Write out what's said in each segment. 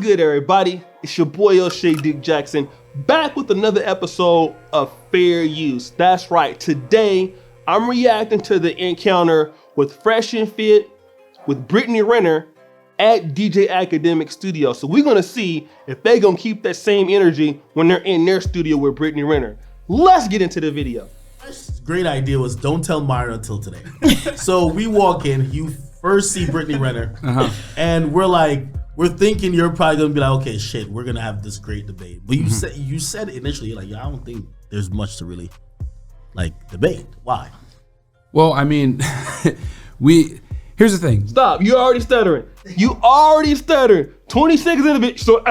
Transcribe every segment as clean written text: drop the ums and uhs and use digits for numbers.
good, everybody? It's your boy O'Shea Dick Jackson, back with another episode of Fair Use. That's right, today I'm reacting to the encounter with Fresh and Fit with Brittany Renner at DJ Academic Studio. So we're gonna see if they're gonna keep that same energy when they're in their studio with Brittany Renner. Let's get into the video. Great idea was don't tell Myra until today. So we walk in, you first see Brittany Renner, and we're thinking you're probably gonna be like, okay, shit, we're gonna have this great debate. But you said initially, like, I don't think there's much to really debate. Why? Well, I mean, here's the thing. Stop, you already stuttering. 20 seconds in the bit, so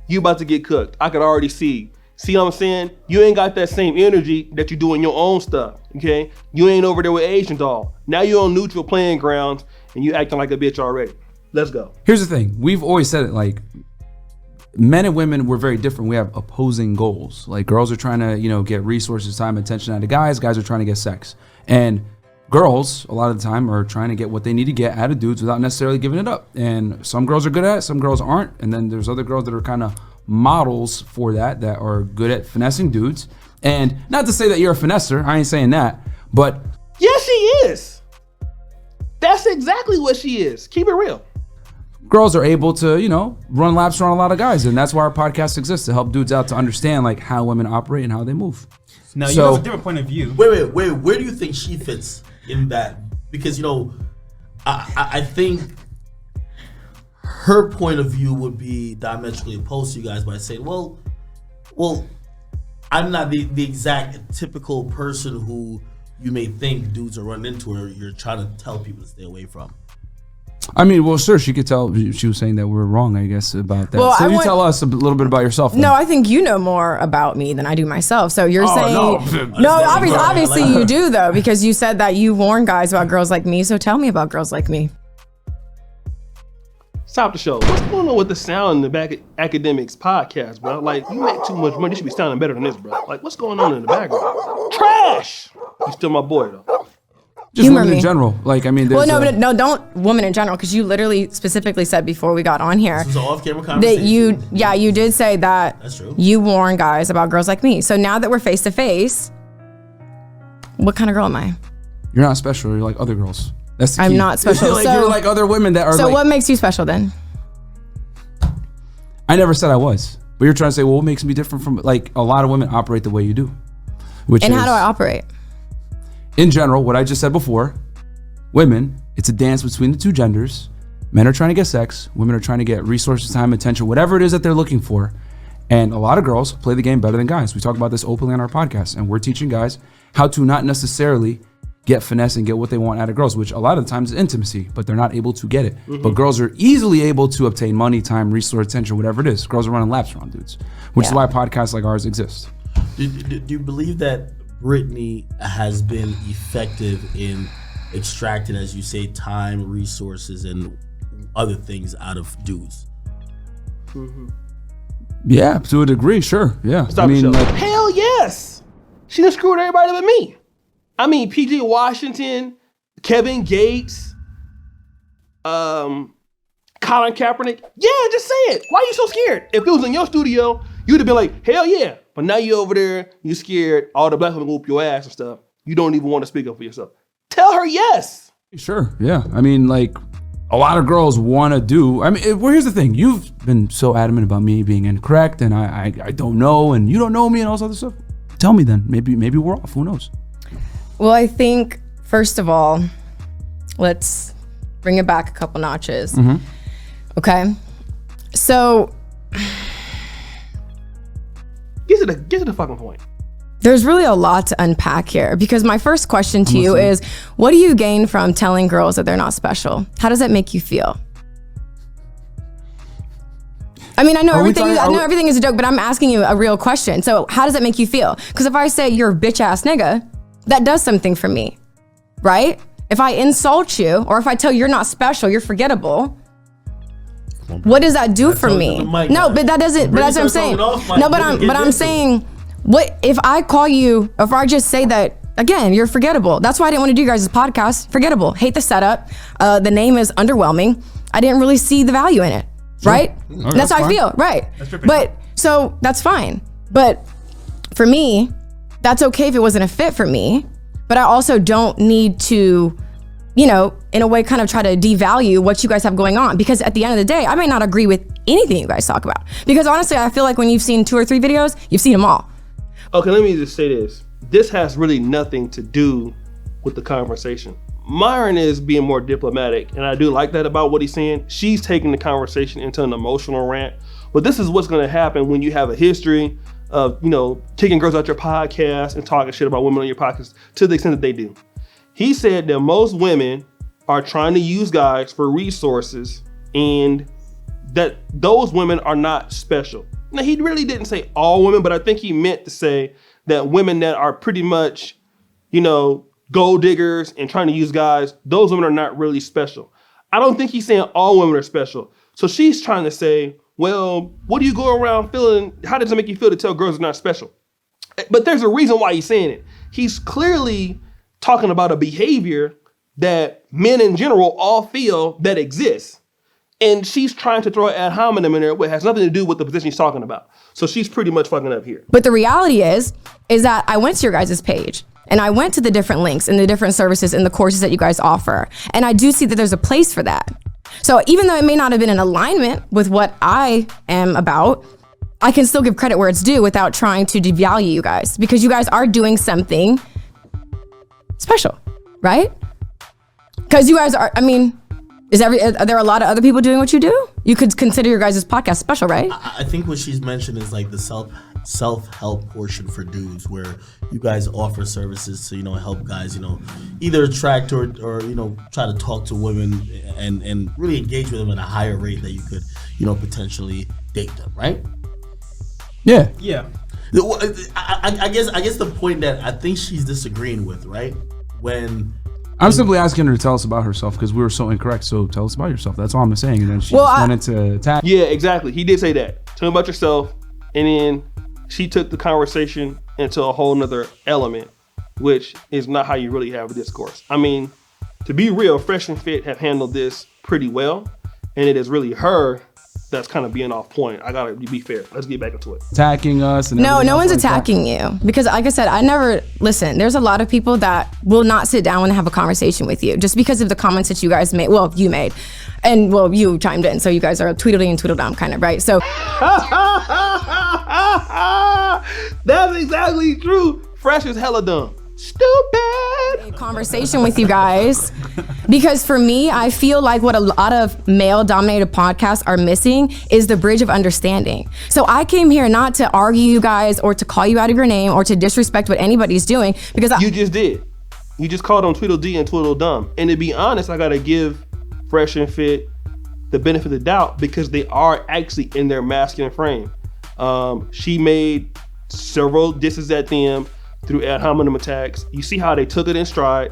you about to get cooked. I could already see. See what I'm saying? You ain't got that same energy that you do in your own stuff, okay? You ain't over there with Asian doll. Now you're on neutral playing grounds and you acting like a bitch already. Let's go. Here's the thing. We've always said it, like, men and women, we're very different. We have opposing goals. Like, girls are trying to, get resources, time, attention out of guys. Guys are trying to get sex. And girls, a lot of the time, are trying to get what they need to get out of dudes without necessarily giving it up. And some girls are good at it, some girls aren't. And then there's other girls that are kind of models for that are good at finessing dudes. And not to say that you're a finesser, I ain't saying that, but yes, she is. That's exactly what she is. Keep it real. Girls are able to, run laps around a lot of guys, and that's why our podcast exists, to help dudes out to understand like how women operate and how they move. Now you have a different point of view. Wait, where do you think she fits in that? Because I think her point of view would be diametrically opposed to you guys by saying, well, I'm not the exact typical person who you may think dudes are running into, or you're trying to tell people to stay away from. I mean, well, sure, she could tell. She was saying that we're wrong, I guess, about that. Well, so you tell us a little bit about yourself. Then. No, I think you know more about me than I do myself. So you're saying no, obviously you do though, because you said that you warn guys about girls like me. So tell me about girls like me. Stop the show. What's going on with the sound in the back of Academics podcast, bro? Like, you make too much money. You should be sounding better than this, bro. Like, what's going on in the background? Trash! You still my boy, though. Just Humor women me. in general. Like, I mean, well, no, don't women in general, because you literally specifically said before we got on here this was an off-camera conversation. That you did say that that's true. You warn guys about girls like me. So now that we're face to face, what kind of girl am I? You're not special. You're like other girls. That's the key. I'm not special. You're like other women that are. So like, what makes you special then? I never said I was, but you're trying to say, well, what makes me different from like a lot of women operate the way you do? And how do I operate? In general, what I just said before, women, it's a dance between the two genders. Men are trying to get sex. Women are trying to get resources, time, attention, whatever it is that they're looking for. And a lot of girls play the game better than guys. We talk about this openly on our podcast, and we're teaching guys how to not necessarily get finesse and get what they want out of girls, which a lot of the times is intimacy, but they're not able to get it. But girls are easily able to obtain money, time, resource, attention, whatever it is. Girls are running laps around dudes, which is why podcasts like ours exist. Do you believe that Brittany has been effective in extracting, as you say, time, resources, and other things out of dudes? Yeah, to a degree, sure. Yeah. Stop the show. Hell yes. She done screwed everybody but me. I mean, PJ Washington, Kevin Gates, Colin Kaepernick. Yeah, just say it. Why are you so scared? If it was in your studio, you'd have been like, hell yeah. But now you're over there, you're scared, all the black women whoop your ass and stuff. You don't even want to speak up for yourself. Tell her yes. Sure, yeah. I mean, like, a lot of girls want to do, well, here's the thing. You've been so adamant about me being incorrect, and I don't know, and you don't know me, and all this other stuff. Tell me then. Maybe we're off. Who knows? Well, I think, first of all, let's bring it back a couple notches. Okay? So, get to the fucking point. There's really a lot to unpack here, because my first question to you is, what do you gain from telling girls that they're not special? How does that make you feel? I mean, I know everything is a joke, but I'm asking you a real question. So how does that make you feel? Because if I say you're a bitch ass nigga, that does something for me, right? If I insult you, or if I tell you you're not special, you're forgettable, what does that do for me? No, but that doesn't, but that's what I'm saying. No, but I'm saying, what if I call you, if I just say that, again, you're forgettable. That's why I didn't want to do you guys' podcast. Forgettable. Hate the setup. The name is underwhelming. I didn't really see the value in it. right? Okay, That's how fine. I feel, right? tripping. But so that's fine. But for me, that's okay if it wasn't a fit for me. But I also don't need to, you know, in a way kind of try to devalue what you guys have going on, because at the end of the day, I may not agree with anything you guys talk about. Because honestly, I feel like when you've seen 2 or 3 videos, you've seen them all. Okay, let me just say this. This has really nothing to do with the conversation. Myron is being more diplomatic, and I do like that about what he's saying. She's taking the conversation into an emotional rant. But this is what's gonna happen when you have a history of, you know, kicking girls out your podcast and talking shit about women on your podcast to the extent that they do. He said that most women are trying to use guys for resources and that those women are not special. Now, he really didn't say all women, but I think he meant to say that women that are pretty much, you know, gold diggers and trying to use guys, those women are not really special. I don't think he's saying all women are special. So she's trying to say, well, what do you go around feeling? How does it make you feel to tell girls they're not special? But there's a reason why he's saying it. He's clearly talking about a behavior that men in general all feel that exists. And she's trying to throw an ad hominem in there, which has nothing to do with the position he's talking about. So she's pretty much fucking up here. But the reality is that I went to your guys' page and I went to the different links and the different services and the courses that you guys offer. And I do see that there's a place for that. So even though it may not have been in alignment with what I am about, I can still give credit where it's due without trying to devalue you guys, because you guys are doing something special, right? Because you guys are, I mean, are there a lot of other people doing what you do? You could consider your guys' podcast special, right? I think what she's mentioned is like the self-help portion for dudes, where you guys offer services to, you know, help guys, you know, either attract or you know, try to talk to women and really engage with them at a higher rate that you could, you know, potentially date them, right? Yeah. Yeah. I guess the point that I think she's disagreeing with, right? When I'm simply asking her to tell us about herself because we were so incorrect. So tell us about yourself. That's all I'm saying. And then she wanted to attack. Yeah, exactly. He did say that. Tell me about yourself. And then she took the conversation into a whole nother element, which is not how you really have a discourse. I mean, to be real, Fresh and Fit have handled this pretty well. And it is really her that's kind of being off point. I gotta be fair. Let's get back into it. Attacking us. And No everything one's else like attacking you, because like I said, listen, there's a lot of people that will not sit down and have a conversation with you just because of the comments that you guys made. Well, you made, and well, you chimed in. So you guys are Tweedledee and Tweedledum kind of, right? So that's exactly true. Fresh is hella dumb. Stupid. Conversation with you guys, because for me, I feel like what a lot of male-dominated podcasts are missing is the bridge of understanding. So I came here not to argue you guys or to call you out of your name or to disrespect what anybody's doing, because You just did. You just called on Tweedledee and Tweedledum. And to be honest, I gotta give Fresh and Fit the benefit of the doubt because they are actually in their masculine frame. She made several disses at them through ad hominem attacks. You see how they took it in stride.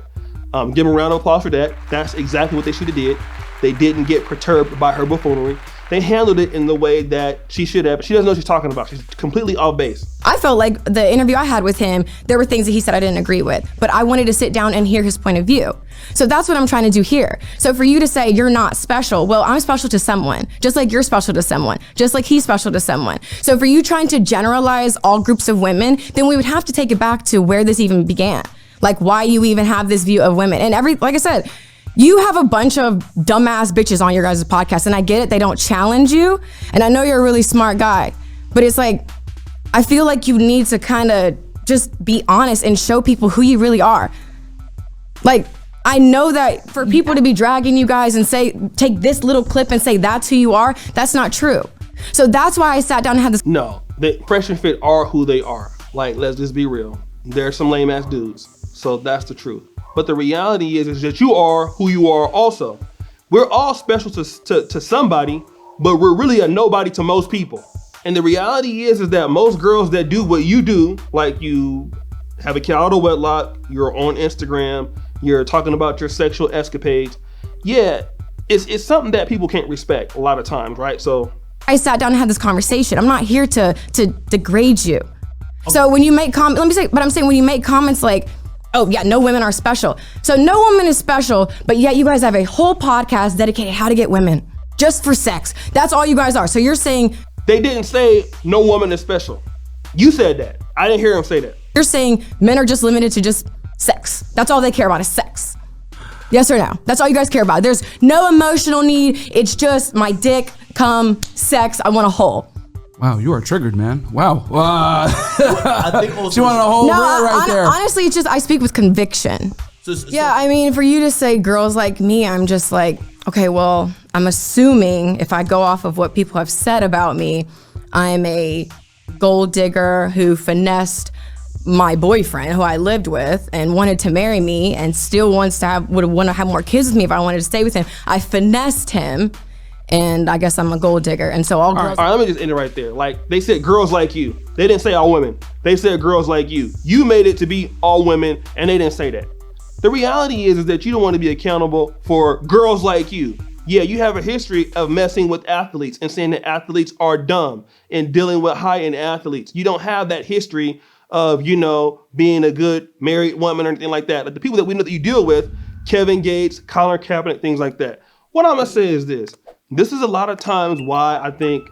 Give them a round of applause for that. That's exactly what they should have did. They didn't get perturbed by her buffoonery. They handled it in the way that she should have, but she doesn't know what she's talking about. She's completely off base. I felt like the interview I had with him, there were things that he said I didn't agree with, but I wanted to sit down and hear his point of view. So that's what I'm trying to do here. So for you to say you're not special, well, I'm special to someone, just like you're special to someone, just like he's special to someone. So for you trying to generalize all groups of women, then we would have to take it back to where this even began. Like why you even have this view of women. And like I said, you have a bunch of dumbass bitches on your guys' podcast, and I get it, they don't challenge you, and I know you're a really smart guy, but it's like, I feel like you need to kind of just be honest and show people who you really are. Like, I know that for people to be dragging you guys and say, take this little clip and say that's who you are, that's not true. So that's why I sat down and had this. No, the Fresh and Fit are who they are. Like, let's just be real. They're some lame ass dudes. So that's the truth. But the reality is that you are who you are also. We're all special to somebody, but we're really a nobody to most people. And the reality is that most girls that do what you do, like you have a kid out of wedlock, you're on Instagram, you're talking about your sexual escapades. Yeah, it's something that people can't respect a lot of times, right? So I sat down and had this conversation. I'm not here to degrade you. Okay. So when you make comments, when you make comments like, oh yeah, no women are special. So no woman is special, but yet you guys have a whole podcast dedicated how to get women. just for sex. That's all you guys are. So you're saying They didn't say no woman is special. You said that. I didn't hear him say that. you're saying men are just limited to just sex. That's all they care about is sex. Yes or no? That's all you guys care about. There's no emotional need. It's just my dick, cum, sex. I want a hole. Wow, you are triggered, man. Wow. I think also She wanted a whole No, word right there. honestly, it's just I speak with conviction. So, Yeah, I mean, for you to say girls like me, I'm just like, okay, well, I'm assuming if I go off of what people have said about me, I'm a gold digger who finessed my boyfriend who I lived with and wanted to marry me and still would want to have more kids with me if I wanted to stay with him. I finessed him, and I guess I'm a gold digger. And so all girls. All right, let me just end it right there. Like, they said girls like you. They didn't say all women. They said girls like you. You made it to be all women, and they didn't say that. The reality is that you don't want to be accountable for girls like you. Yeah, you have a history of messing with athletes and saying that athletes are dumb and dealing with high-end athletes. You don't have that history of, being a good married woman or anything like that. Like the people that we know that you deal with, Kevin Gates, Colin Kaepernick, things like that. What I'm gonna say is this. This is a lot of times why I think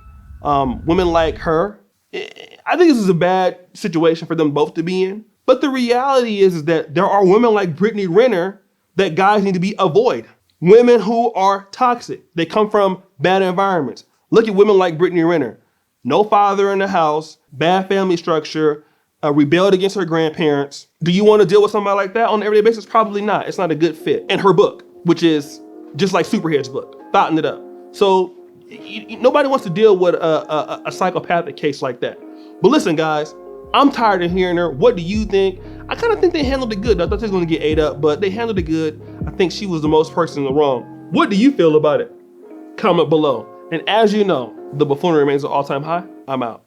women like her, I think this is a bad situation for them both to be in. But the reality is that there are women like Brittany Renner that guys need to be avoid. Women who are toxic. They come from bad environments. Look at women like Brittany Renner. No father in the house, bad family structure, rebelled against her grandparents. Do you want to deal with somebody like that on an everyday basis? Probably not. It's not a good fit. And her book, which is just like Superhead's book, thoughting it up. So nobody wants to deal with a psychopathic case like that. But listen, guys, I'm tired of hearing her. What do you think? I kind of think they handled it good. I thought they was going to get ate up, but they handled it good. I think she was the most person in the wrong. What do you feel about it? Comment below. And as you know, the buffoonery remains an all-time high. I'm out.